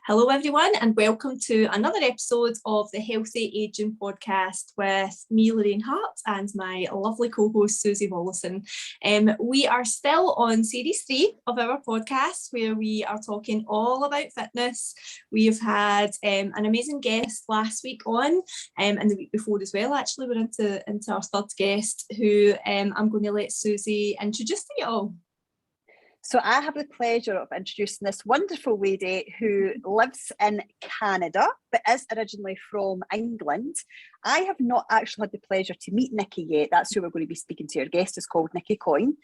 Hello everyone and welcome to another episode of the Healthy Ageing podcast with me, Lorraine Hart, and my lovely co-host Susie Wallison. We are still on series 3 of our podcast where we are talking all about fitness. We've had an amazing guest last week on and the week before as well. Actually, we're into our third guest who I'm going to let Susie introduce to you all. So I have the pleasure of introducing this wonderful lady who lives in Canada, but is originally from England. I have not actually had the pleasure to meet Nicky yet. That's who we're going to be speaking to. Our guest is called Nicky Coyne,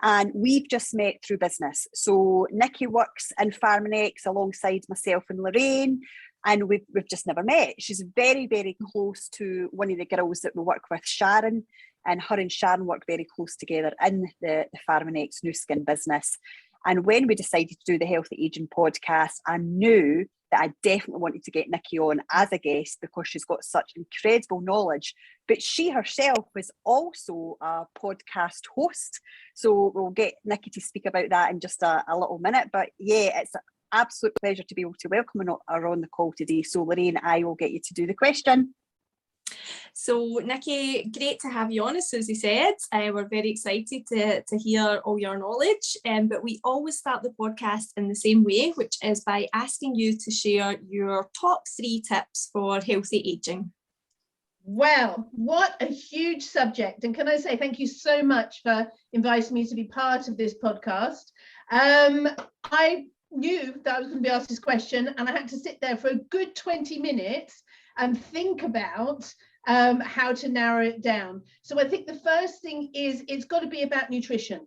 and we've just met through business. So Nicky works in Pharmanex alongside myself and Lorraine, and we've just never met. She's very, very close to one of the girls that we work with, Sharon. And her and Sharon work very close together in the Pharmanex Nu Skin business. And when we decided to do the Healthy Ageing podcast, I knew that I definitely wanted to get Nicky on as a guest because she's got such incredible knowledge. But she herself is also a podcast host. So we'll get Nicky to speak about that in just a little minute. But yeah, it's an absolute pleasure to be able to welcome her on the call today. So Lorraine, I will get you to do the question. So Nicky, great to have you on, as Susie said. We're very excited to hear all your knowledge, but we always start the podcast in the same way, which is by asking you to share your top 3 tips for healthy ageing. Well, what a huge subject. And can I say thank you so much for inviting me to be part of this podcast. I knew that I was going to be asked this question, and I had to sit there for a good 20 minutes and think about how to narrow it down. So I think the first thing is it's got to be about nutrition,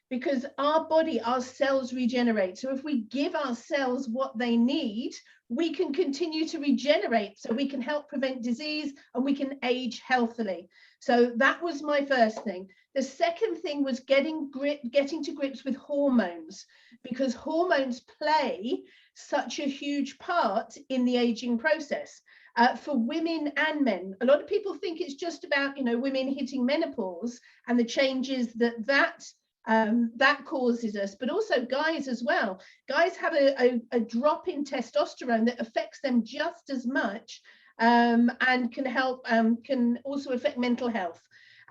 because our body, our cells regenerate. So if we give our cells what they need, we can continue to regenerate, so we can help prevent disease and we can age healthily. So that was my first thing. The second thing was getting to grips with hormones, because hormones play such a huge part in the aging process. For women and men, a lot of people think it's just about, women hitting menopause and the changes that causes us, but also guys as well. Guys have a drop in testosterone that affects them just as much, and can also affect mental health.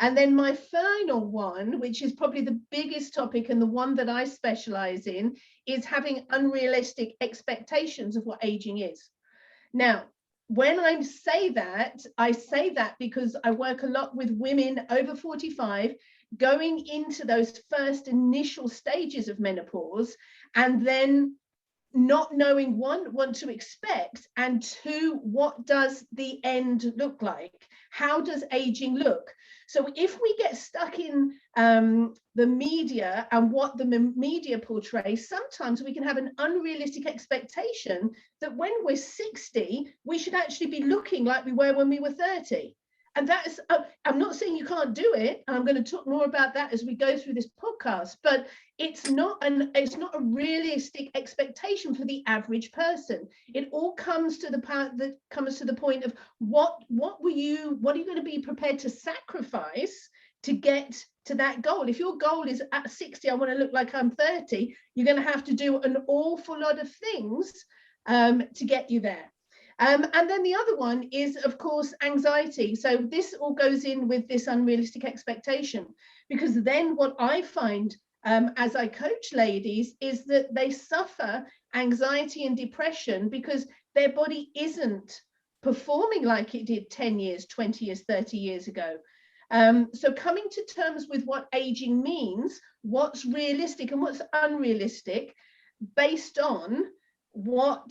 And then my final one, which is probably the biggest topic and the one that I specialize in, is having unrealistic expectations of what aging is. Now, when I say that because I work a lot with women over 45 going into those first initial stages of menopause, and then not knowing, one, what to expect, and two, what does the end look like? How does aging look? So if we get stuck in the media and what the media portrays, sometimes we can have an unrealistic expectation that when we're 60, we should actually be looking like we were when we were 30. And that is, I'm not saying you can't do it, and I'm going to talk more about that as we go through this podcast, but it's not a realistic expectation for the average person. It all comes to the part that comes to the point of what are you going to be prepared to sacrifice to get to that goal? If your goal is at 60, I want to look like I'm 30, you're going to have to do an awful lot of things to get you there. And then the other one is, of course, anxiety. So this all goes in with this unrealistic expectation, because then what I find as I coach ladies is that they suffer anxiety and depression because their body isn't performing like it did 10 years, 20 years, 30 years ago. So coming to terms with what aging means, what's realistic and what's unrealistic, based on what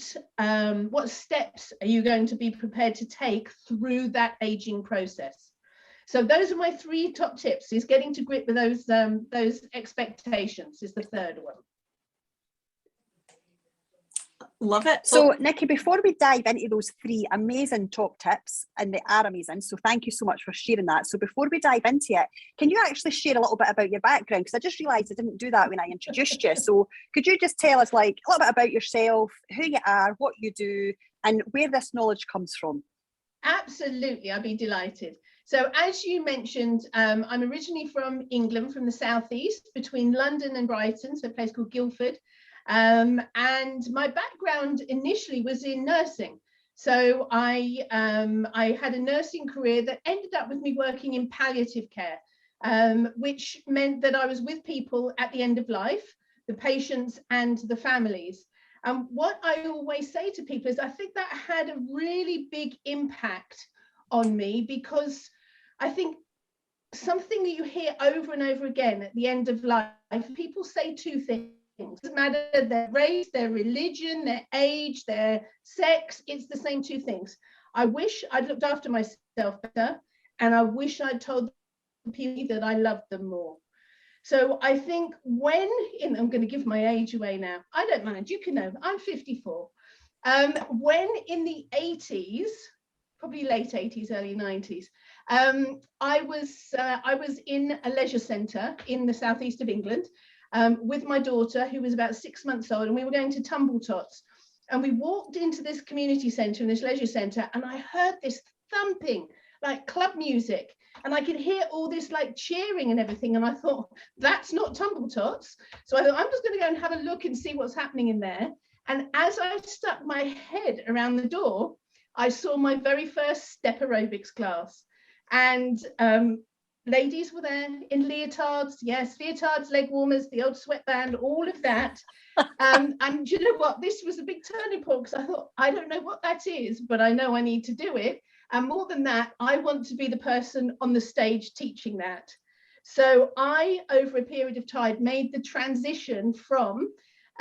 steps are you going to be prepared to take through that aging process? So those are my 3 top tips, is getting to grip with those expectations is the third one. Love it. So Nicky, before we dive into those 3 amazing top tips, and they are amazing, so thank you so much for sharing that. So before we dive into it, can you actually share a little bit about your background? Because I just realised I didn't do that when I introduced you. So could you just tell us a little bit about yourself, who you are, what you do, and where this knowledge comes from? Absolutely, I'd be delighted. So as you mentioned, I'm originally from England, from the southeast, between London and Brighton, so a place called Guildford. And my background initially was in nursing. So I had a nursing career that ended up with me working in palliative care, which meant that I was with people at the end of life, the patients and the families. And what I always say to people is I think that had a really big impact on me, because I think something that you hear over and over again at the end of life, people say two things. It doesn't matter their race, their religion, their age, their sex, it's the same two things. I wish I'd looked after myself better, and I wish I'd told people that I loved them more. So I think when, I'm going to give my age away now, I don't mind, you can know, I'm 54. When in the 80s, probably late 80s, early 90s, I was in a leisure centre in the southeast of England with my daughter, who was about 6 months old, and we were going to Tumbletots. And we walked into this community centre, in this leisure centre, and I heard this thumping, like club music, and I could hear all this like cheering and everything. And I thought, that's not Tumbletots. So I thought, I'm just going to go and have a look and see what's happening in there. And as I stuck my head around the door, I saw my very first step aerobics class. And ladies were there in leotards, yes, leotards, leg warmers, the old sweatband, all of that. And you know what? This was a big turning point, because I thought, I don't know what that is, but I know I need to do it. And more than that, I want to be the person on the stage teaching that. So I, over a period of time, made the transition from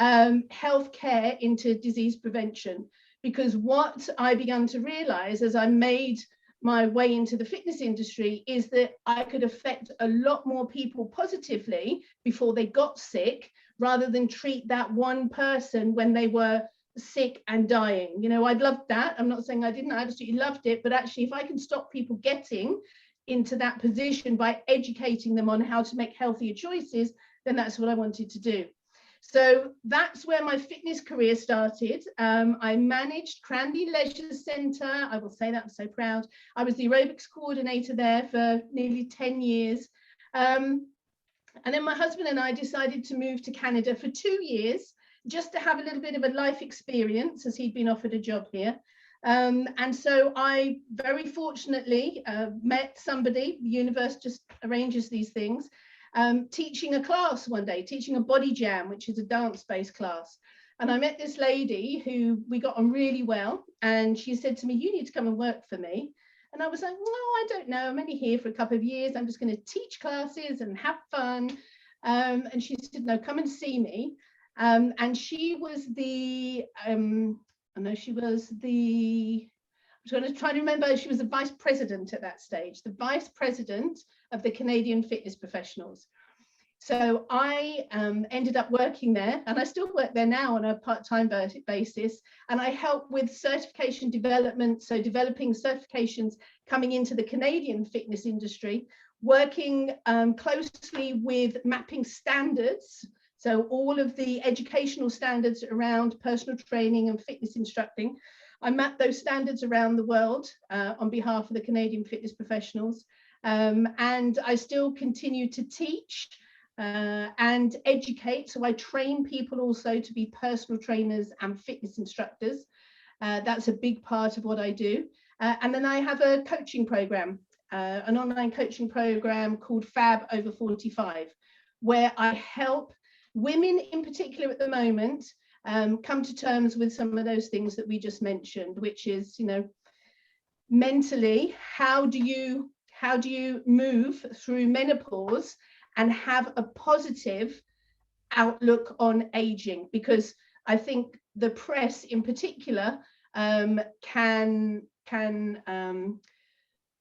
healthcare into disease prevention, because what I began to realize as I made my way into the fitness industry is that I could affect a lot more people positively before they got sick, rather than treat that one person when they were sick and dying. You know, I'd loved that. I'm not saying I didn't, I absolutely loved it, but actually if I can stop people getting into that position by educating them on how to make healthier choices, then that's what I wanted to do. So that's where my fitness career started. I managed Cranby Leisure Centre. I will say that, I'm so proud. I was the aerobics coordinator there for nearly 10 years. And then my husband and I decided to move to Canada for 2 years, just to have a little bit of a life experience, as he'd been offered a job here. And so I very fortunately met somebody, the universe just arranges these things, teaching a class one day, teaching a body jam, which is a dance-based class. And I met this lady who we got on really well, and she said to me, you need to come and work for me. And I was like, well, I don't know, I'm only here for a couple of years, I'm just going to teach classes and have fun. And she said, no, come and see me. And she was the, I know she was the, I'm going to try to remember, she was the vice president at that stage, the vice president of the Canadian Fitness Professionals. So I ended up working there, and I still work there now on a part-time basis, and I help with certification development, so developing certifications coming into the Canadian fitness industry, working closely with mapping standards, so all of the educational standards around personal training and fitness instructing. I map those standards around the world on behalf of the Canadian Fitness Professionals, and I still continue to teach and educate. So I train people also to be personal trainers and fitness instructors. That's a big part of what I do. And then I have a coaching program, an online coaching program called Fab Over 45, where I help women in particular at the moment come to terms with some of those things that we just mentioned, which is, you know, mentally, how do you move through menopause and have a positive outlook on aging? Because I think the press in particular can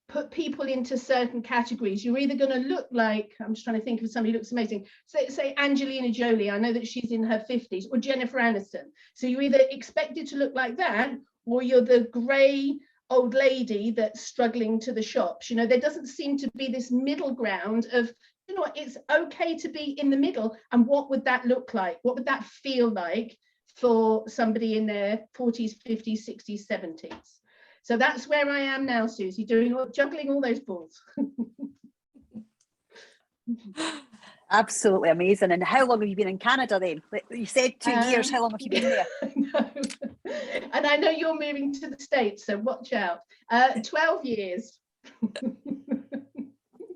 put people into certain categories. You're either going to look like, I'm just trying to think of somebody who looks amazing, say Angelina Jolie, I know that she's in her 50s, or Jennifer Aniston. So you're either expected to look like that, or you're the grey old lady that's struggling to the shops. You know, there doesn't seem to be this middle ground of, you know what, it's okay to be in the middle. And what would that look like? What would that feel like for somebody in their 40s, 50s, 60s, 70s? So that's where I am now, Susie, juggling all those balls. Absolutely amazing. And how long have you been in Canada then? You said 2 years. How long have you been there? No. And I know you're moving to the States, so watch out. 12 years.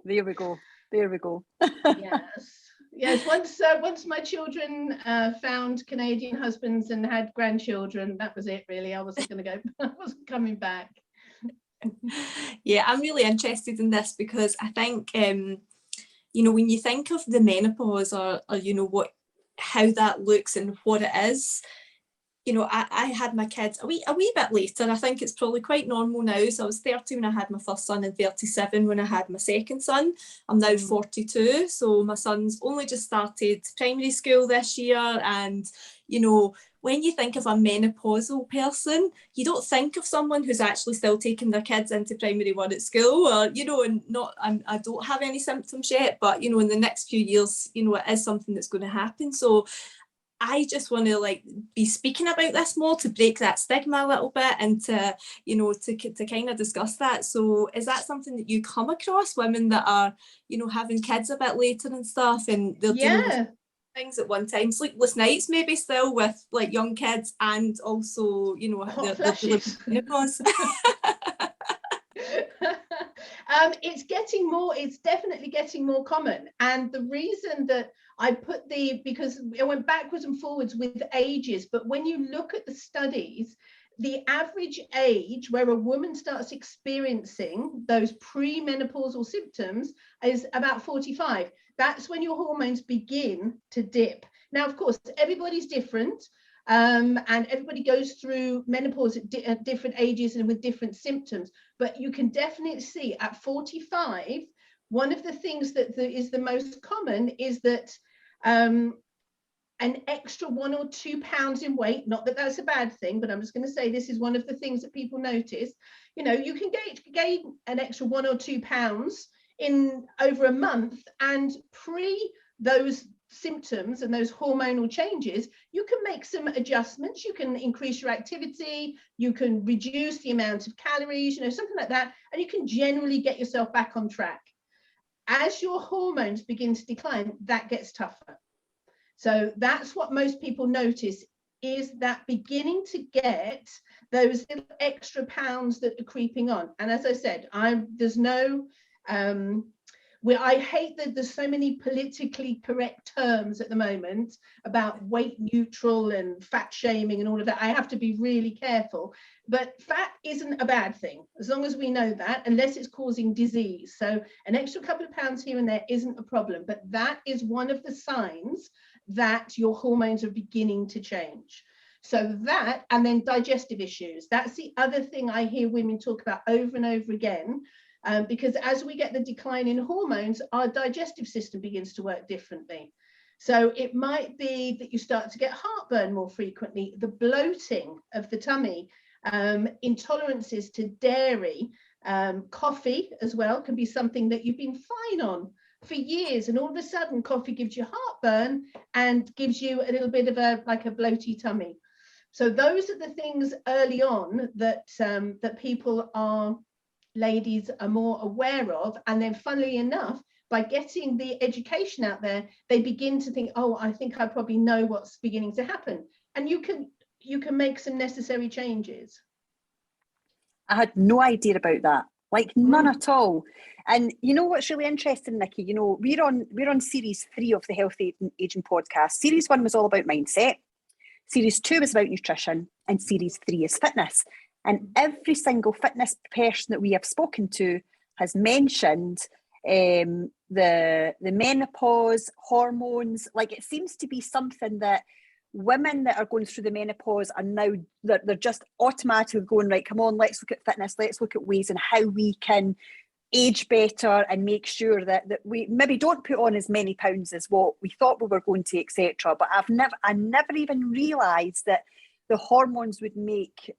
There we go. Yes. Once my children found Canadian husbands and had grandchildren, that was it really. I wasn't going to go. I wasn't coming back. Yeah, I'm really interested in this because I think when you think of the menopause or how that looks and what it is, I had my kids a wee bit later. I think it's probably quite normal now. So I was 30 when I had my first son and 37 when I had my second son. I'm now 42. So my son's only just started primary school this year. And, when you think of a menopausal person, you don't think of someone who's actually still taking their kids into primary one at school, or, I don't have any symptoms yet, but, in the next few years, it is something that's going to happen. So I just want to be speaking about this more to break that stigma a little bit and to kind of discuss that. So is that something that you come across, women that are, having kids a bit later and stuff, and they're dealing with things at one time, sleepless nights maybe still with young kids, and also, hot they're flushes. menopause? It's definitely getting more common. And the reason that I put because it went backwards and forwards with ages, but when you look at the studies, the average age where a woman starts experiencing those premenopausal symptoms is about 45. That's when your hormones begin to dip. Now, of course, everybody's different. And everybody goes through menopause at different ages and with different symptoms, but you can definitely see at 45, one of the things that is the most common is that an extra 1 or 2 pounds in weight, not that that's a bad thing, but I'm just going to say this is one of the things that people notice. You can gain an extra 1 or 2 pounds in over a month, and those symptoms and those hormonal changes, you can make some adjustments. You can increase your activity, you can reduce the amount of calories, something like that, and you can generally get yourself back on track. As your hormones begin to decline, that gets tougher. So that's what most people notice, is that beginning to get those little extra pounds that are creeping on. And as I said, there's no I hate that there's so many politically correct terms at the moment about weight neutral and fat shaming and all of that. I have to be really careful, but fat isn't a bad thing, as long as we know that, unless it's causing disease. So an extra couple of pounds here and there isn't a problem, but that is one of the signs that your hormones are beginning to change. So that, and then digestive issues. That's the other thing I hear women talk about over and over again. Because as we get the decline in hormones, our digestive system begins to work differently. So it might be that you start to get heartburn more frequently, the bloating of the tummy, intolerances to dairy, coffee as well can be something that you've been fine on for years, and all of a sudden coffee gives you heartburn and gives you a little bit of a bloaty tummy. So those are the things early on that ladies are more aware of, and then funnily enough, by getting the education out there, they begin to think, oh, I think I probably know what's beginning to happen, and you can make some necessary changes. I had no idea about that, none at all. And what's really interesting, Nicky, we're on series 3 of the Healthy Aging podcast. Series 1 was all about mindset, series 2 was about nutrition, and series 3 is fitness. And every single fitness person that we have spoken to has mentioned the menopause, hormones. It seems to be something that women that are going through the menopause are now, they're just automatically going, right, come on, let's look at fitness, let's look at ways and how we can age better and make sure that we maybe don't put on as many pounds as what we thought we were going to, etc. But I never even realised that the hormones would make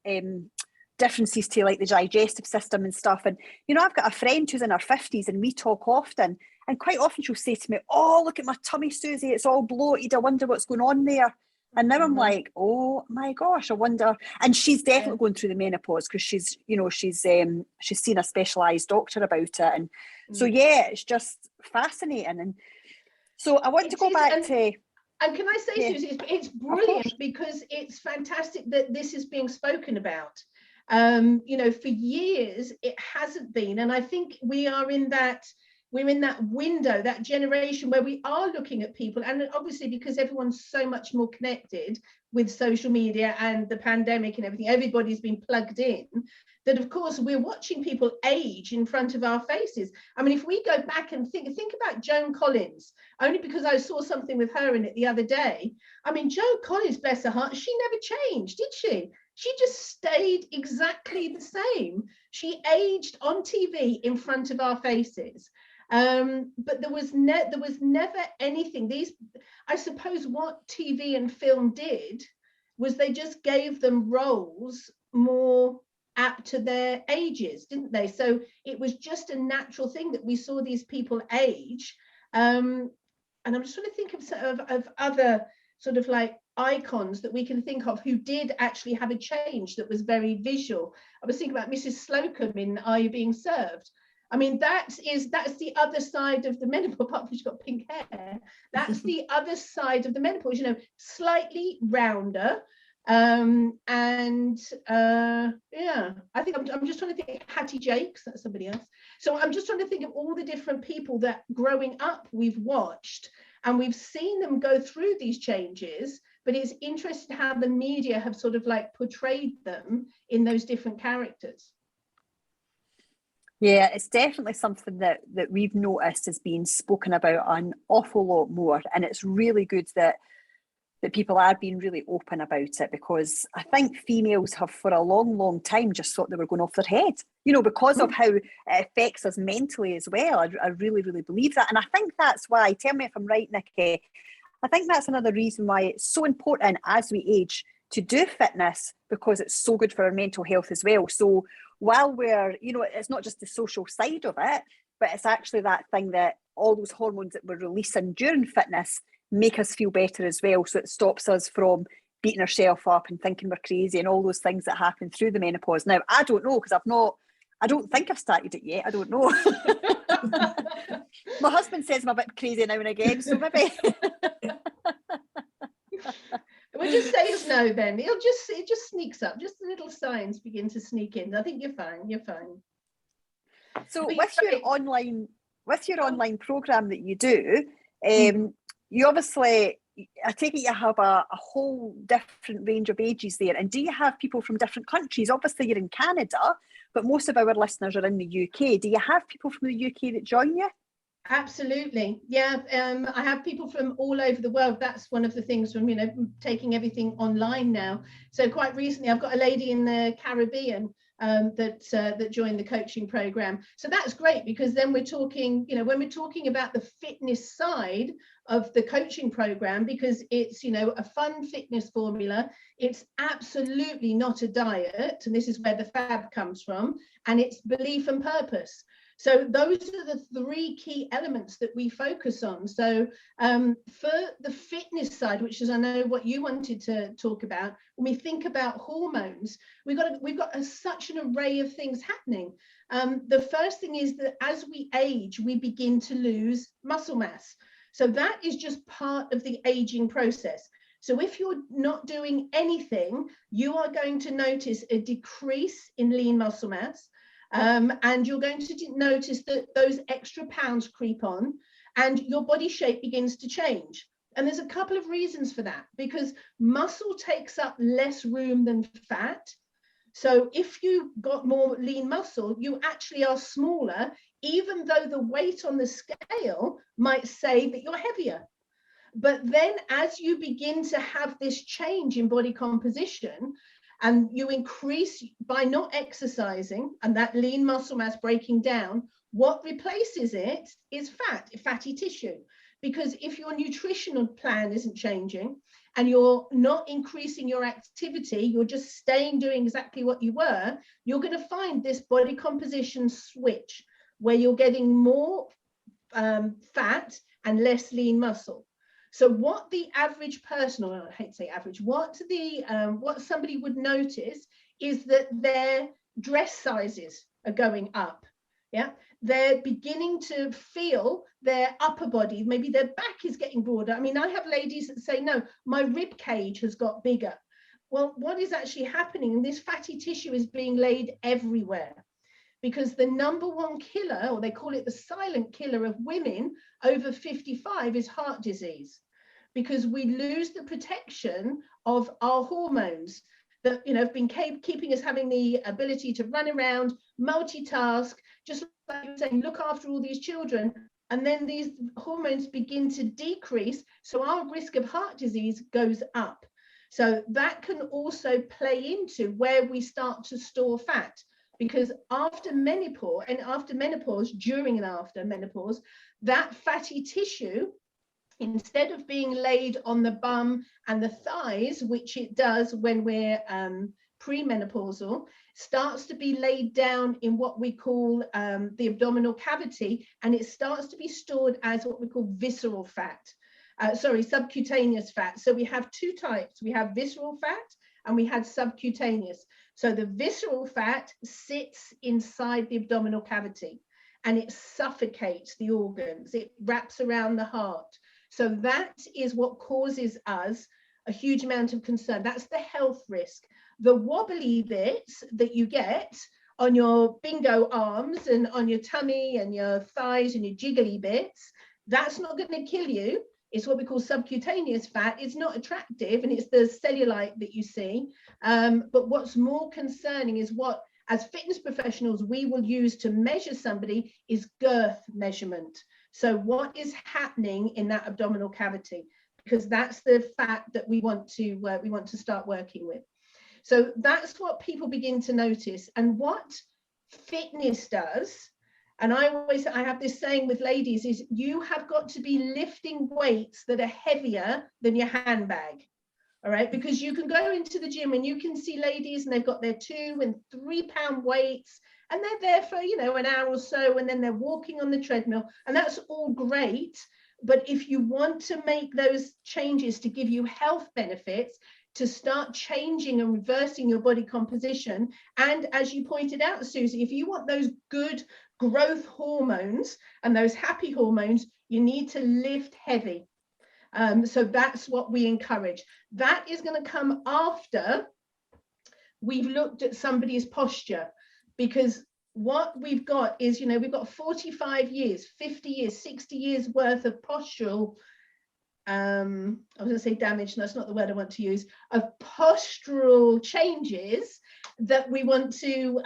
differences to the digestive system and stuff. And I've got a friend who's in her 50s, and we talk often, and quite often she'll say to me, oh, look at my tummy, Susie, it's all bloated, I wonder what's going on there. And now I'm like, oh my gosh, I wonder. And she's definitely going through the menopause, because she's seen a specialised doctor about it. And so it's just fascinating. And So I want to go back to... And can I say, Yeah, Susie, it's brilliant because it's fantastic that this is being spoken about. You know, for years it hasn't been, and I think we're in that window, that generation where we are looking at people, and obviously because everyone's so much more connected with social media and the pandemic and everything, everybody's been plugged in, that of course we're watching people age in front of our faces. I mean, if we go back and think about Joan Collins, only because I saw something with her in it the other day. I mean, Joan Collins, bless her heart, she never changed, did she? She just stayed exactly the same. She aged on TV in front of our faces. But there was never anything. I suppose what TV and film did was they just gave them roles more apt to their ages, didn't they? So it was just a natural thing that we saw these people age. And I'm just trying to think of other sort of like icons that we can think of who did actually have a change that was very visual. I was thinking about Mrs. Slocum in Are You Being Served? I mean, that's the other side of the menopause, apart from she's got pink hair. That's the other side of the menopause, you know, slightly rounder. Yeah, I think I'm just trying to think. Hattie Jakes, that's somebody else. So I'm just trying to think of all the different people that growing up we've watched and we've seen them go through these changes, but it's interesting how the media have sort of like portrayed them in those different characters. Yeah, it's definitely something that we've noticed is being spoken about an awful lot more, and it's really good that people are being really open about it, because I think females have for a long time just thought they were going off their head, you know, because of how it affects us mentally as well. I really believe that, and I think that's why, tell me if I'm right, Nicky, I think that's another reason why it's so important as we age to do fitness, because it's so good for our mental health as well. So while we're, you know, it's not just the social side of it, but it's actually that thing that all those hormones that we're releasing during fitness make us feel better as well. So it stops us from beating ourselves up and thinking we're crazy and all those things that happen through the menopause. Now, I don't know, because I don't think I've started it yet. I don't know. My husband says I'm a bit crazy now and again, so maybe. We'll just say it's no then. It just sneaks up. Just the little signs begin to sneak in. I think you're fine. You're fine. So with your online program that you do, you obviously, I take it you have a whole different range of ages there. And do you have people from different countries? Obviously you're in Canada, but most of our listeners are in the UK. Do you have people from the UK that join you? Absolutely, yeah. I have people from all over the world. That's one of the things from, you know, taking everything online now. So quite recently, I've got a lady in the Caribbean that joined the coaching program. So that's great, because then we're talking, you know, when we're talking about the fitness side of the coaching program, because it's, you know, a fun fitness formula. It's absolutely not a diet, and this is where the fab comes from, and it's belief and purpose. So those are the three key elements that we focus on. So for the fitness side, which is I know what you wanted to talk about, when we think about hormones, we've got such an array of things happening. The first thing is that as we age, we begin to lose muscle mass. So that is just part of the aging process. So if you're not doing anything, you are going to notice a decrease in lean muscle mass. And you're going to notice that those extra pounds creep on and your body shape begins to change. And there's a couple of reasons for that, because muscle takes up less room than fat. So if you got more lean muscle, you actually are smaller, even though the weight on the scale might say that you're heavier. But then as you begin to have this change in body composition, and you increase by not exercising and that lean muscle mass breaking down, what replaces it is fatty tissue. Because if your nutritional plan isn't changing and you're not increasing your activity, you're just staying doing exactly what you were, you're going to find this body composition switch where you're getting more fat and less lean muscle. So what the average person, or I hate to say average, what somebody would notice is that their dress sizes are going up. Yeah, they're beginning to feel their upper body, maybe their back is getting broader. I mean, I have ladies that say, no, my rib cage has got bigger. Well, what is actually happening? This fatty tissue is being laid everywhere, because the number one killer, or they call it the silent killer of women over 55, is heart disease, because we lose the protection of our hormones that, you know, have been keeping us having the ability to run around, multitask, just like you were saying, look after all these children. And then these hormones begin to decrease, so our risk of heart disease goes up. So that can also play into where we start to store fat, because after menopause, during and after menopause, that fatty tissue, instead of being laid on the bum and the thighs, which it does when we're premenopausal, starts to be laid down in what we call the abdominal cavity, and it starts to be stored as what we call visceral fat. Subcutaneous fat. So we have two types. We have visceral fat and we had subcutaneous. So the visceral fat sits inside the abdominal cavity and it suffocates the organs. It wraps around the heart. So that is what causes us a huge amount of concern. That's the health risk. The wobbly bits that you get on your bingo arms and on your tummy and your thighs and your jiggly bits, that's not going to kill you. It's what we call subcutaneous fat. It's not attractive, and it's the cellulite that you see. But what's more concerning is what, as fitness professionals, we will use to measure somebody is girth measurement. So what is happening in that abdominal cavity? Because that's the fat that we want to start working with. So that's what people begin to notice. And what fitness does, and I have this saying with ladies, is you have got to be lifting weights that are heavier than your handbag. All right, because you can go into the gym and you can see ladies and they've got their 2 and 3 pound weights and they're there for, you know, an hour or so, and then they're walking on the treadmill, and that's all great. But if you want to make those changes to give you health benefits, to start changing and reversing your body composition, and as you pointed out, Susie, if you want those good growth hormones and those happy hormones, you need to lift heavy. So that's what we encourage. That is going to come after we've looked at somebody's posture, because what we've got is, you know, we've got 45 years, 50 years, 60 years worth of postural, I was going to say damage, and that's not the word I want to use, of postural changes that we want to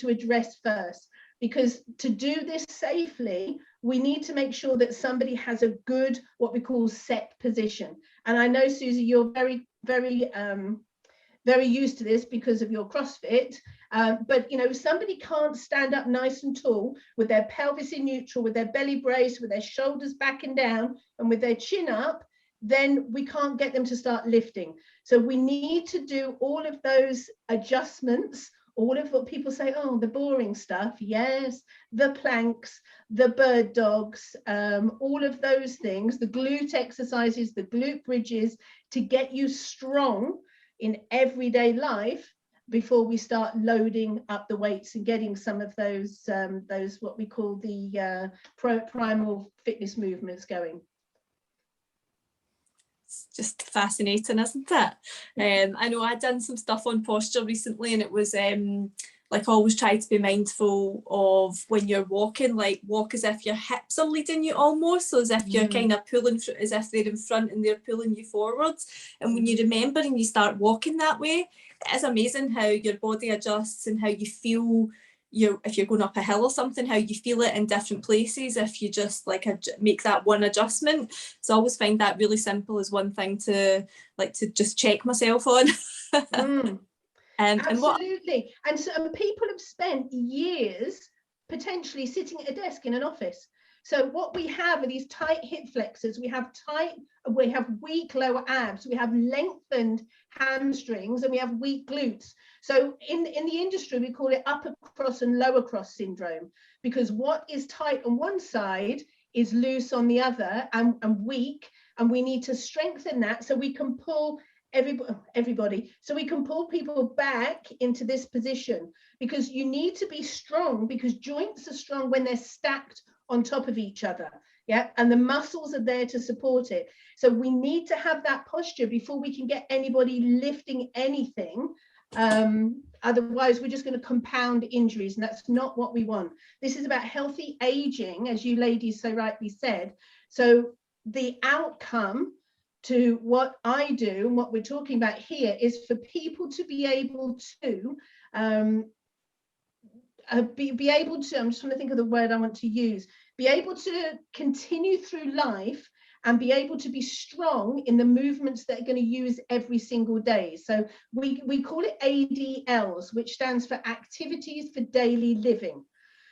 address first. Because to do this safely, we need to make sure that somebody has a good, what we call set position. And I know, Susie, you're very, very, very used to this because of your CrossFit. But, you know, if somebody can't stand up nice and tall with their pelvis in neutral, with their belly braced, with their shoulders back and down, and with their chin up, then we can't get them to start lifting. So we need to do all of those adjustments, all of what people say, oh, the boring stuff. Yes, the planks, the bird dogs, all of those things, the glute exercises, the glute bridges, to get you strong in everyday life before we start loading up the weights and getting some of those what we call the primal fitness movements going. It's just fascinating, isn't it? I know I'd done some stuff on posture recently, and it was like always try to be mindful of when you're walking, like walk as if your hips are leading you almost, so as if you're kind of pulling, as if they're in front and they're pulling you forwards. And when you remember and you start walking that way, it is amazing how your body adjusts and how you feel. If you're going up a hill or something, how you feel it in different places if you just like make that one adjustment. So I always find that really simple as one thing to just check myself on. Absolutely. And so people have spent years potentially sitting at a desk in an office. So what we have are these tight hip flexors, we have weak lower abs, we have lengthened hamstrings, and we have weak glutes. So in the industry, we call it upper cross and lower cross syndrome, because what is tight on one side is loose on the other and weak, and we need to strengthen that so we can pull everybody, so we can pull people back into this position, because you need to be strong, because joints are strong when they're stacked on top of each other, yeah, and the muscles are there to support it. So we need to have that posture before we can get anybody lifting anything. Otherwise we're just going to compound injuries, and that's not what we want. This is about healthy aging, as you ladies so rightly said. So the outcome to what I do and what we're talking about here is for people to be able to be able to, I'm just trying to think of the word I want to use, be able to continue through life and be able to be strong in the movements that are going to use every single day. So we call it ADLs, which stands for Activities for Daily Living.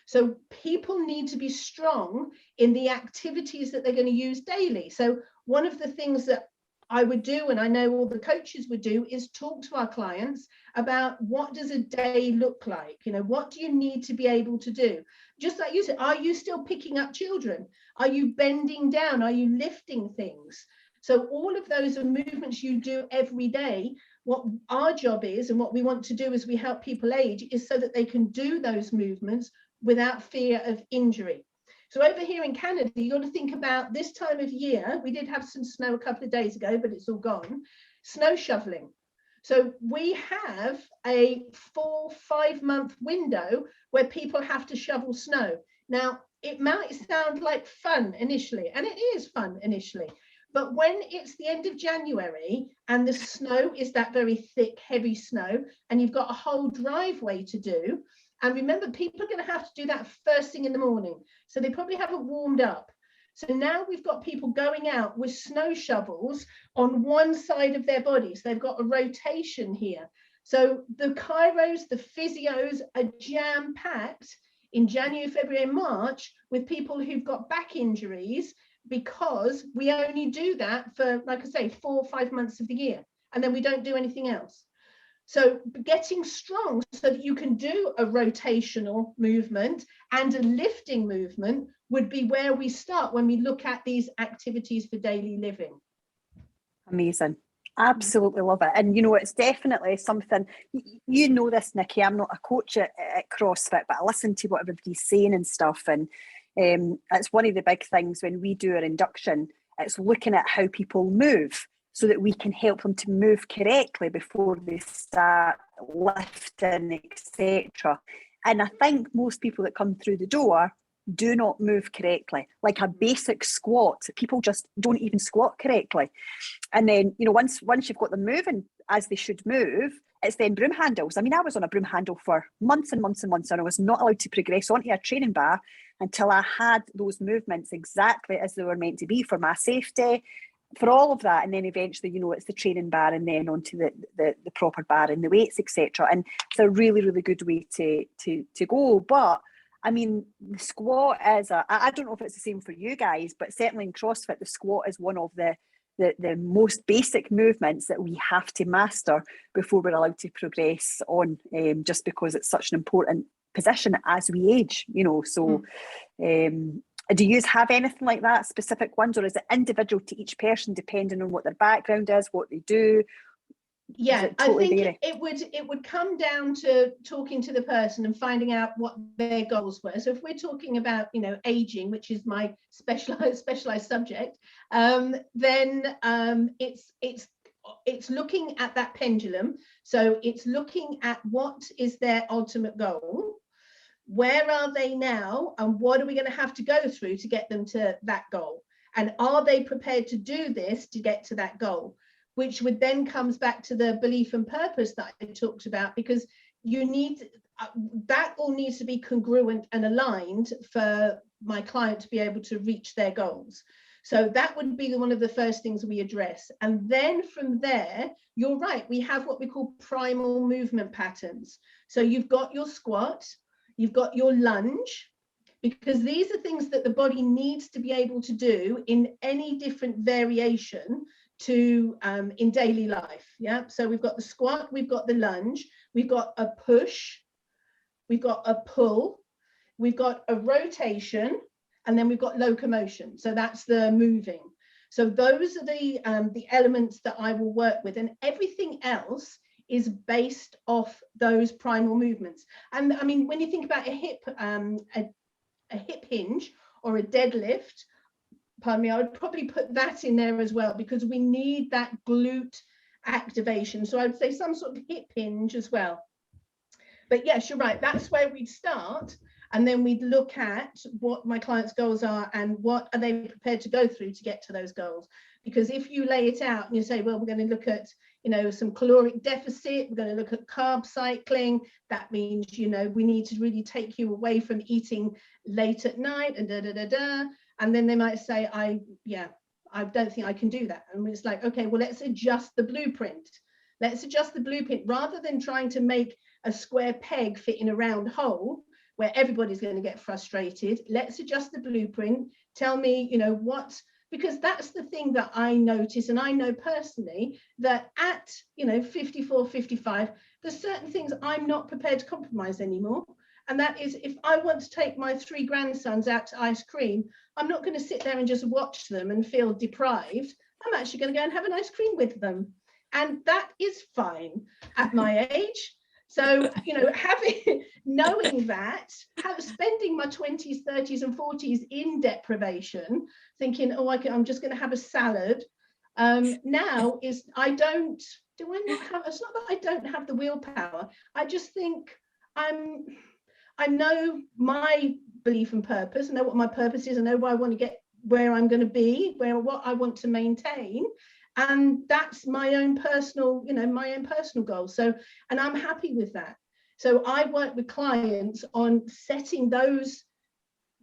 So people need to be strong in the activities that they're going to use daily. So one of the things that I would do, and I know all the coaches would do, is talk to our clients about what does a day look like? You know, what do you need to be able to do? Just like you said, are you still picking up children? Are you bending down? Are you lifting things? So all of those are movements you do every day. What our job is, and what we want to do as we help people age, is so that they can do those movements without fear of injury. So over here in Canada, you got to think about this time of year. We did have some snow a couple of days ago, but it's all gone. Snow shoveling. So we have a 4-5 month window where people have to shovel snow. Now, it might sound like fun initially, and it is fun initially, but when it's the end of January and the snow is that very thick, heavy snow, and you've got a whole driveway to do, and remember, people are going to have to do that first thing in the morning, so they probably haven't warmed up. So now we've got people going out with snow shovels on one side of their bodies. They've got a rotation here. So the chiros, the physios are jam-packed in January, February, and March with people who've got back injuries, because we only do that for, like I say, 4 or 5 months of the year, and then we don't do anything else. So getting strong so that you can do a rotational movement and a lifting movement would be where we start when we look at these activities for daily living. Amazing. Absolutely love it. And, you know, it's definitely something, you know this, Nicky, I'm not a coach at CrossFit, but I listen to what everybody's saying and stuff. And it's one of the big things when we do our induction, it's looking at how people move, so that we can help them to move correctly before they start lifting, etc. And I think most people that come through the door do not move correctly. Like a basic squat, people just don't even squat correctly. And then, you know, once you've got them moving as they should move, it's then broom handles. I mean, I was on a broom handle for months and months and months, and I was not allowed to progress onto a training bar until I had those movements exactly as they were meant to be for my safety, for all of that. And then eventually, you know, it's the training bar and then onto the proper bar and the weights, etc. And it's a really, really good way to go. But I mean, the squat is I don't know if it's the same for you guys, but certainly in CrossFit, the squat is one of the most basic movements that we have to master before we're allowed to progress on, just because it's such an important position as we age, you know. So do you have anything like that, specific ones, or is it individual to each person depending on what their background is, what they do? Yeah, totally I think it would come down to talking to the person and finding out what their goals were. So if we're talking about, you know, aging, which is my specialized subject, then it's looking at that pendulum. So it's looking at what is their ultimate goal, where are they now, and what are we going to have to go through to get them to that goal, and are they prepared to do this to get to that goal, which would then comes back to the belief and purpose that I talked about, because you need that all needs to be congruent and aligned for my client to be able to reach their goals. So that would be one of the first things we address. And then from there, you're right, we have what we call primal movement patterns. So you've got your squat, you've got your lunge, because these are things that the body needs to be able to do in any different variation to in daily life. Yeah, so we've got the squat, we've got the lunge, we've got a push, we've got a pull, we've got a rotation, and then we've got locomotion. So that's the moving. So those are the elements that I will work with, and everything else is based off those primal movements. And I mean, when you think about a hip hinge or a deadlift, pardon me, I would probably put that in there as well, because we need that glute activation. So I would say some sort of hip hinge as well. But yes, you're right, that's where we'd start. And then we'd look at what my clients' goals are and what are they prepared to go through to get to those goals. Because if you lay it out and you say, well, we're going to look at, you know, some caloric deficit, we're going to look at carb cycling, that means, you know, we need to really take you away from eating late at night and and then they might say, I don't think I can do that. And it's like, okay, well, let's adjust the blueprint. Let's adjust the blueprint rather than trying to make a square peg fit in a round hole where everybody's going to get frustrated. Let's adjust the blueprint. Tell me, you know, what, because that's the thing that I notice, and I know personally that at, you know, 54, 55, there's certain things I'm not prepared to compromise anymore. And that is, if I want to take my 3 grandsons out to ice cream, I'm not going to sit there and just watch them and feel deprived. I'm actually going to go and have an ice cream with them. And that is fine at my age. So, you know, knowing that, spending my 20s, 30s and 40s in deprivation, thinking, oh, I'm just going to have a salad. Now is, it's not that I don't have the willpower. I just think I know my belief and purpose. I know what my purpose is. I know where I want to get, where I'm going to be, what I want to maintain. And that's my own personal, you know, my own personal goal. So, and I'm happy with that. So I work with clients on setting those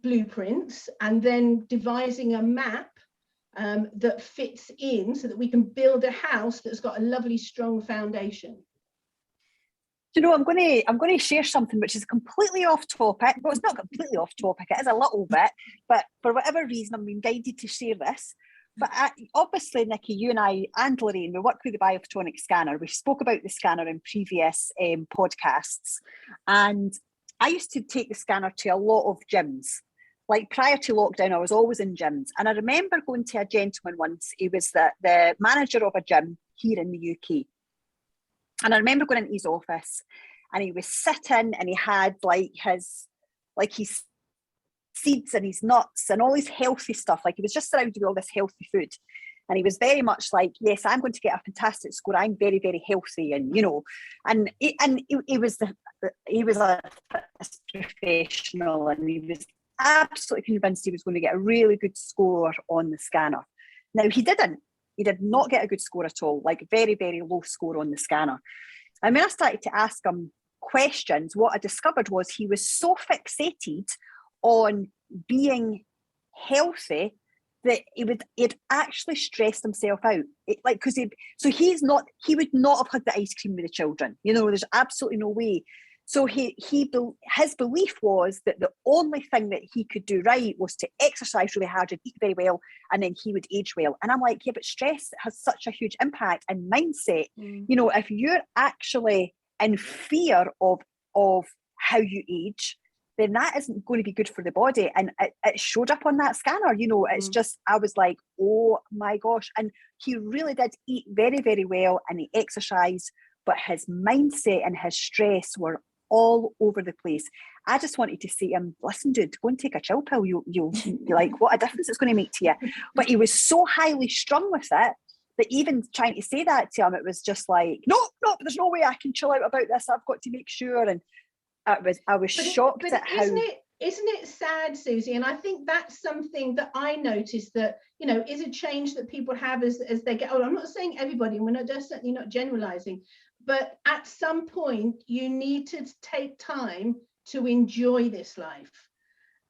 blueprints and then devising a map that fits in so that we can build a house that's got a lovely, strong foundation. You know, I'm going to share something which is completely off topic. Well, it's not completely off topic, it is a little bit, but for whatever reason, I'm being guided to share this. But obviously, Nicky, you and I and Lorraine, we work with the biophotonic scanner. We spoke about the scanner in previous podcasts. And I used to take the scanner to a lot of gyms. Like prior to lockdown, I was always in gyms. And I remember going to a gentleman once. He was the manager of a gym here in the UK. And I remember going into his office and he was sitting and he had his seeds and his nuts and all his healthy stuff. Like he was just surrounded with all this healthy food. And he was very much like, yes, I'm going to get a fantastic score. I'm very, very healthy. And, you know, and he was a fitness professional and he was absolutely convinced he was going to get a really good score on the scanner. Now, he didn't. He did not get a good score at all, like very, very low score on the scanner. And when I started to ask him questions, what I discovered was he was so fixated on being healthy that he'd actually stressed himself out. He would not have had the ice cream with the children. You know, there's absolutely no way. So his belief was that the only thing that he could do right was to exercise really hard and eat very well, and then he would age well. And I'm like, yeah, but stress has such a huge impact and mindset. You know, if you're actually in fear of how you age, then that isn't going to be good for the body. And it showed up on that scanner. You know, it's just, I was like, oh my gosh. And he really did eat very, very well and he exercised, but his mindset and his stress were all over the place. I just wanted to say to him, listen, dude, go and take a chill pill. You'll like, what a difference it's going to make to you. But he was so highly strung with it that even trying to say that to him, it was just like, no, there's no way I can chill out about this. I've got to make sure. And I was shocked at how... Isn't it sad, Susie? And I think that's something that I noticed that, you know, is a change that people have as they get older. I'm not saying everybody, and we're certainly not generalizing, but at some point you need to take time to enjoy this life.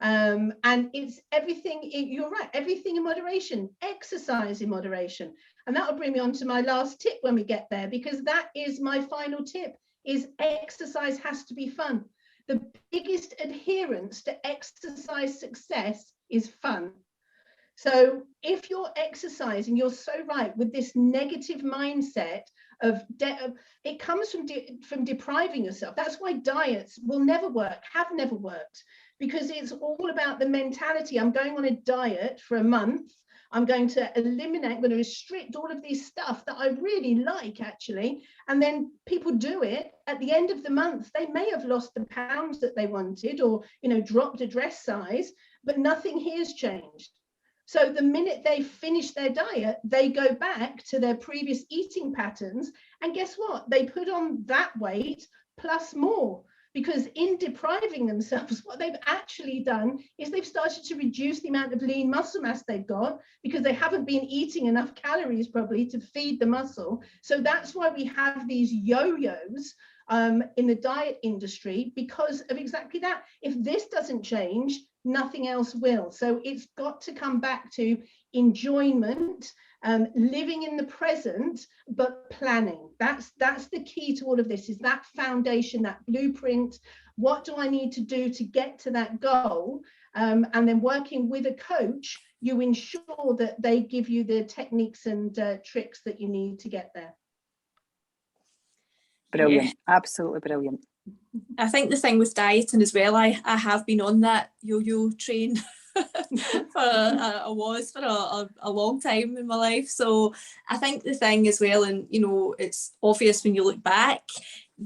And it's everything, you're right, everything in moderation, exercise in moderation. And that will bring me on to my last tip when we get there, because that is my final tip, is exercise has to be fun. The biggest adherence to exercise success is fun. So if you're exercising, you're so right, with this negative mindset of it comes from depriving yourself. That's why diets will never work, have never worked, because it's all about the mentality. I'm going on a diet for a month. I'm going to eliminate, I'm going to restrict all of this stuff that I really like, actually. And then people do it. At the end of the month, they may have lost the pounds that they wanted, or, you know, dropped a dress size, but nothing here's changed. So the minute they finish their diet, they go back to their previous eating patterns. And guess what? They put on that weight plus more, because in depriving themselves, what they've actually done is they've started to reduce the amount of lean muscle mass they've got, because they haven't been eating enough calories probably to feed the muscle. So that's why we have these yo-yos in the diet industry, because of exactly that. If this doesn't change, nothing else will. So it's got to come back to enjoyment, living in the present, but planning. That's the key to all of this, is that foundation, that blueprint. What do I need to do to get to that goal? And then working with a coach, you ensure that they give you the techniques and tricks that you need to get there. Brilliant. Yeah. Absolutely brilliant. I think the thing with dieting as well, I have been on that yo-yo train for a long time in my life. So I think the thing as well, and you know, it's obvious when you look back,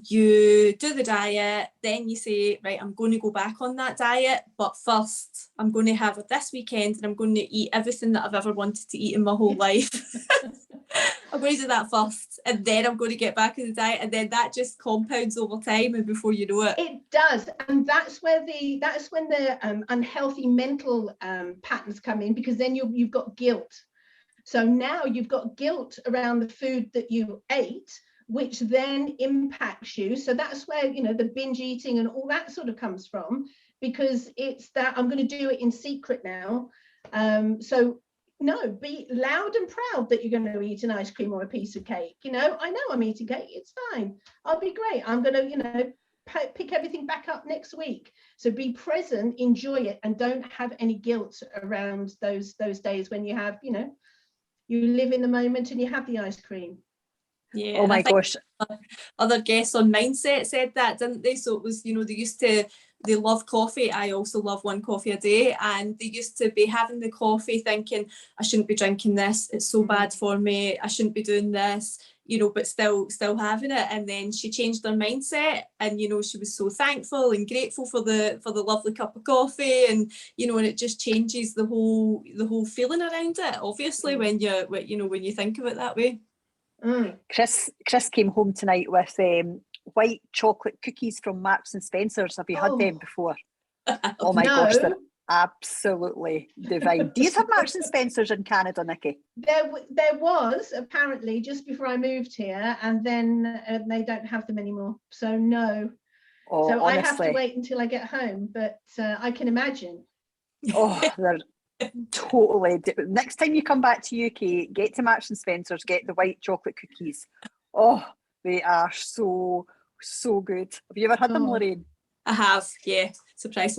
you do the diet, then you say, right, I'm going to go back on that diet, but first I'm going to have it this weekend and I'm going to eat everything that I've ever wanted to eat in my whole life. I'm going to do that first, and then I'm going to get back on the diet, and then that just compounds over time, and before you know it. It does, and that's when the unhealthy mental patterns come in, because then you've got guilt. So now you've got guilt around the food that you ate, which then impacts you. So that's where, you know, the binge eating and all that sort of comes from, because it's that I'm going to do it in secret now. So no, be loud and proud that you're going to eat an ice cream or a piece of cake. You know, I know I'm eating cake, it's fine, I'll be great, I'm going to, you know, pick everything back up next week. So be present, enjoy it, and don't have any guilt around those days when you have, you know, you live in the moment and you have the ice cream. Yeah. Oh my gosh. Other guests on Mindset said that, didn't they? So it was, you know, they love coffee. I also love one coffee a day, and they used to be having the coffee thinking, I shouldn't be drinking this, it's so bad for me, I shouldn't be doing this, you know, but still having it. And then she changed their mindset, and you know, she was so thankful and grateful for the lovely cup of coffee, and you know, and it just changes the whole feeling around it, obviously, when you think of it that way. Chris came home tonight with white chocolate cookies from Marks and Spencer's. Have you had them before? Oh my gosh, they're absolutely divine. Do you have Marks and Spencer's in Canada, Nicky? There was, apparently, just before I moved here, and then they don't have them anymore. So no. Oh, so honestly, I have to wait until I get home, but I can imagine. Oh, they're totally. Next time you come back to UK, get to Marks and Spencer's, get the white chocolate cookies. Oh, they are so good. Have you ever had them, Lorraine? I have, yeah. Surprise.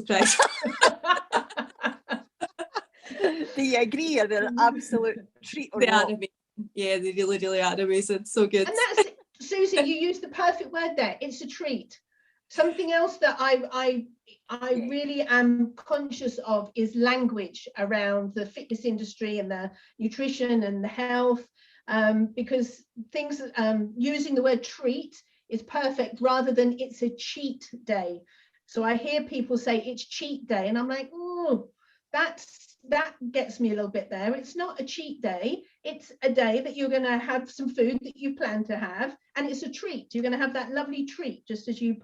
Do you agree? They're an absolute treat. They are amazing. Yeah, they really, really are amazing. So good. And that's it. Susie, you used the perfect word there. It's a treat. Something else that I really am conscious of is language around the fitness industry and the nutrition and the health, because things using the word treat is perfect rather than it's a cheat day. So I hear people say it's cheat day, and I'm like, oh, that gets me a little bit there. It's not a cheat day. It's a day that you're going to have some food that you plan to have, and it's a treat. You're going to have that lovely treat, just as you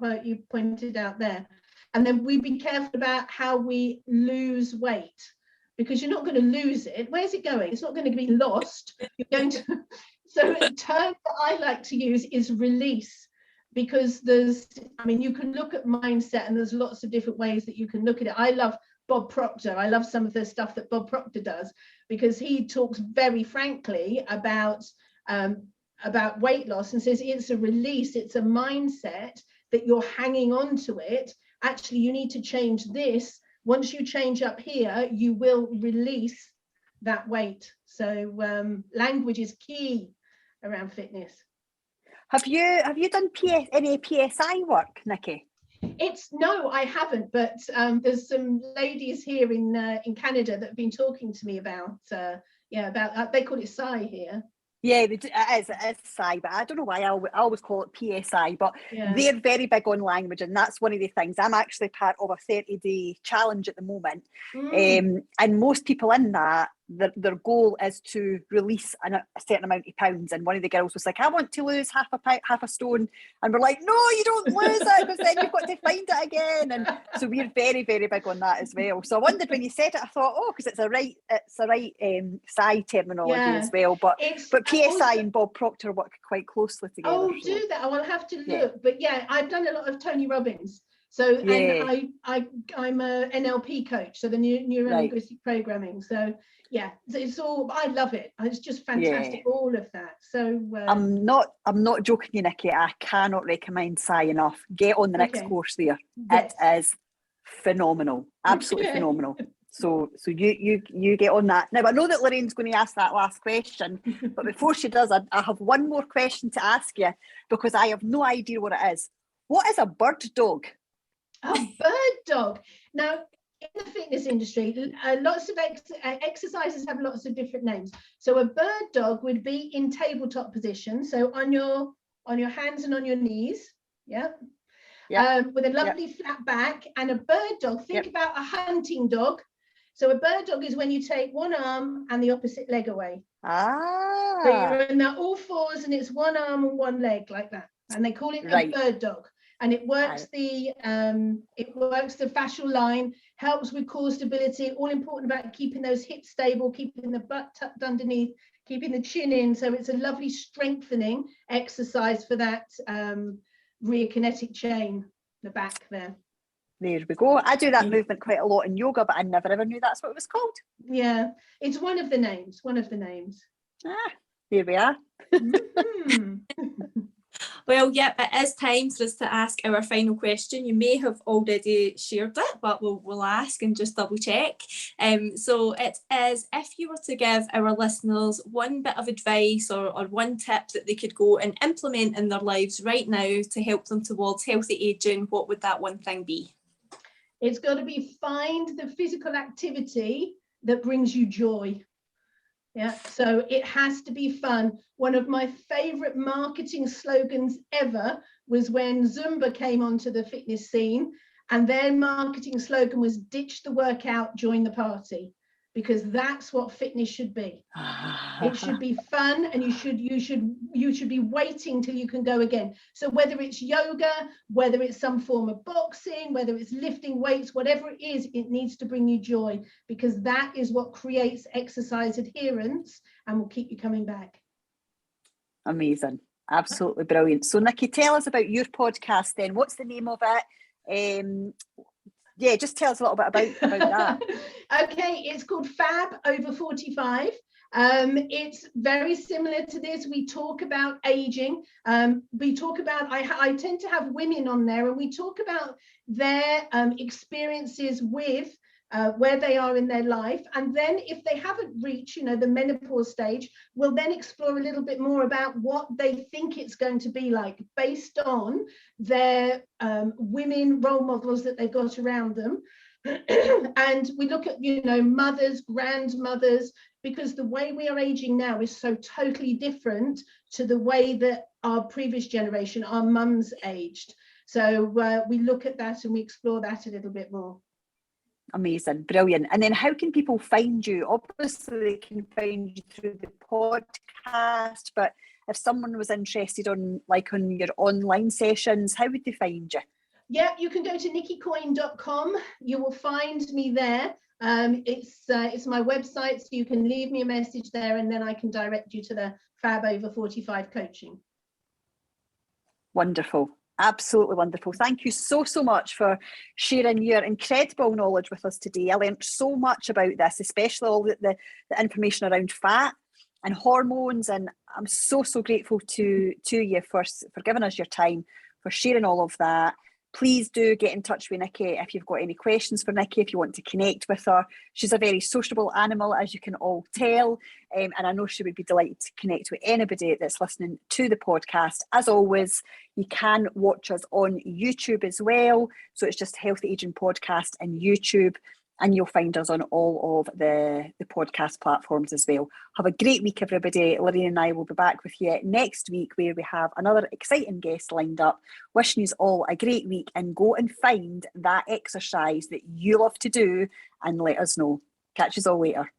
pointed out there. And then we be careful about how we lose weight, because you're not going to lose it. Where's it going? It's not going to be lost. You're going to. So a term that I like to use is release, because you can look at mindset, and there's lots of different ways that you can look at it. I love Bob Proctor. I love some of the stuff that Bob Proctor does, because he talks very frankly about weight loss and says it's a release, it's a mindset that you're hanging on to it. Actually, you need to change this. Once you change up here, you will release that weight. So language is key around fitness. Have you done any PSI work, Nicky? No, I haven't, but there's some ladies here in Canada that have been talking to me about Yeah, about they call it PSI here. Yeah, it is PSI, but I don't know why I always call it PSI, but Yeah. they're very big on language, and that's one of the things. I'm actually part of a 30-day challenge at the moment, and most people in that, their goal is to release a certain amount of pounds. And one of the girls was like, I want to lose half a stone, and we're like, no, you don't lose it, because then you've got to find it again. And so we're very, very big on that as well. So I wondered when you said it, I thought, oh, because it's a right PSI terminology as well, but PSI also, and Bob Proctor work quite closely together. Oh, so. Do that? I will have to look. But yeah, I've done a lot of Tony Robbins. So and I'm a NLP coach, so the neuro-linguistic programming. So yeah, it's all, I love it. It's just fantastic, all of that. So I'm not joking you, Nicky. I cannot recommend PSI enough. Get on the next course there. Yes. It is phenomenal, absolutely phenomenal. So you get on that. Now, I know that Lorraine's going to ask that last question, but before she does, I have one more question to ask you, because I have no idea what it is. What is a bird dog? A bird dog. Now, in the fitness industry, lots of exercises have lots of different names. So a bird dog would be in tabletop position, so on your hands and on your knees, with a lovely flat back. And a bird dog, think about a hunting dog. So a bird dog is when you take one arm and the opposite leg away. So you're in all fours and it's one arm and one leg like that, and they call it a bird dog. And it works the fascial line, helps with core stability, all important about keeping those hips stable, keeping the butt tucked underneath, keeping the chin in. So it's a lovely strengthening exercise for that rear kinetic chain, the back there. There we go. I do that movement quite a lot in yoga, but I never ever knew that's what it was called. Yeah, it's one of the names. There we are. Well, yeah, it is time for us to ask our final question. You may have already shared it, but we'll ask and just double check. So it is, if you were to give our listeners one bit of advice or one tip that they could go and implement in their lives right now to help them towards healthy aging, what would that one thing be? It's got to be find the physical activity that brings you joy. Yeah, so it has to be fun. One of my favorite marketing slogans ever was when Zumba came onto the fitness scene, and their marketing slogan was ditch the workout, join the party, because that's what fitness should be. It should be fun, and you should be waiting till you can go again. So whether it's yoga, whether it's some form of boxing, whether it's lifting weights, whatever it is, it needs to bring you joy, because that is what creates exercise adherence and will keep you coming back. Amazing. Absolutely brilliant. So Nicky, tell us about your podcast then. What's the name of it? Just tell us a little bit about that. Okay, it's called Fab Over 45. It's very similar to this. We talk about aging. We talk about, I tend to have women on there, and we talk about their experiences with where they are in their life. And then if they haven't reached, the menopause stage, we'll then explore a little bit more about what they think it's going to be like based on their women role models that they've got around them. And we look at, mothers, grandmothers, because the way we are aging now is so totally different to the way that our previous generation, our mums, aged. So we look at that and we explore that a little bit more. Amazing, brilliant. And then how can people find you? Obviously they can find you through the podcast, but if someone was interested on your online sessions, how would they find you? Yeah, you can go to nickycoyne.com. You will find me there. It's my website, so you can leave me a message there, and then I can direct you to the Fab Over 45 coaching. Wonderful. Absolutely wonderful. Thank you so much for sharing your incredible knowledge with us today. I learned so much about this, especially all the information around fat and hormones, and I'm so grateful to you for giving us your time, for sharing all of that. Please do get in touch with Nicky if you've got any questions for Nicky, if you want to connect with her. She's a very sociable animal, as you can all tell, and I know she would be delighted to connect with anybody that's listening to the podcast. As always, you can watch us on YouTube as well. So it's just Healthy Aging Podcast and YouTube. And you'll find us on all of the podcast platforms as well. Have a great week, everybody. Lorraine and I will be back with you next week, where we have another exciting guest lined up. Wishing you all a great week, and go and find that exercise that you love to do and let us know. Catch us all later.